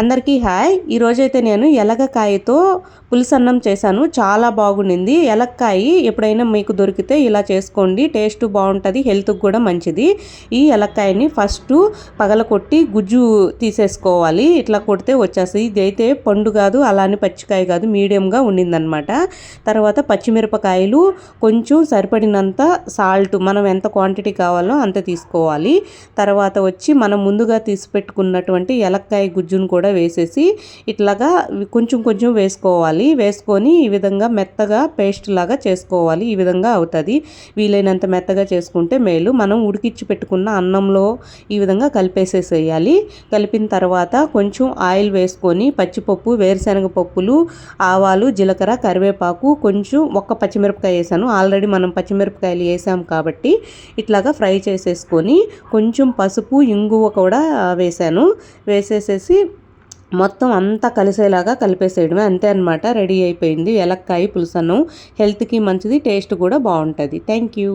అందరికీ హాయ్. ఈరోజైతే నేను ఎలగకాయతో పులుసన్నం చేశాను. చాలా బాగుండింది. ఎలక్కాయ ఎప్పుడైనా మీకు దొరికితే ఇలా చేసుకోండి. టేస్ట్ బాగుంటుంది, హెల్త్కి కూడా మంచిది. ఈ ఎలక్కాయని ఫస్ట్ పగలకొట్టి గుజ్జు తీసేసుకోవాలి. ఇట్లా కొడితే వచ్చేస్తుంది. ఇది అయితే పండు కాదు, అలానే పచ్చికాయ కాదు, మీడియంగా ఉండిందనమాట. తర్వాత పచ్చిమిరపకాయలు, కొంచెం సరిపడినంత సాల్ట్, మనం ఎంత క్వాంటిటీ కావాలో అంత తీసుకోవాలి. తర్వాత వచ్చి మనం ముందుగా తీసి పెట్టుకున్నటువంటి ఎలక్కాయ గుజ్జును కూడా వేసేసి ఇట్లాగా కొంచెం కొంచెం వేసుకొని ఈ విధంగా మెత్తగా పేస్ట్ లాగా చేసుకోవాలి. ఈ విధంగా అవుతుంది. వీలైనంత మెత్తగా చేసుకుంటే మేలు. మనం ఉడికిచ్చి పెట్టుకున్న అన్నంలో ఈ విధంగా కలిపేసేసేయాలి. కలిపిన తర్వాత కొంచెం ఆయిల్ వేసుకొని పచ్చిపప్పు, వేరుశనగ పప్పులు, ఆవాలు, జీలకర్ర, కరివేపాకు, కొంచెం ఒక్క పచ్చిమిరపకాయ వేసాను. ఆల్రెడీ మనం పచ్చిమిరపకాయలు వేసాం కాబట్టి ఇట్లాగా ఫ్రై చేసేసుకొని కొంచెం పసుపు, ఇంగువ కూడా వేసాను. వేసేసేసి మొత్తం అంతా కలిసేలాగా కలిపేసేయడమే. అంతే అనమాట, రెడీ అయిపోయింది ఎలక్కాయ పులుసన్నం. హెల్త్కి మంచిది, టేస్ట్ కూడా బాగుంటుంది. Thank you.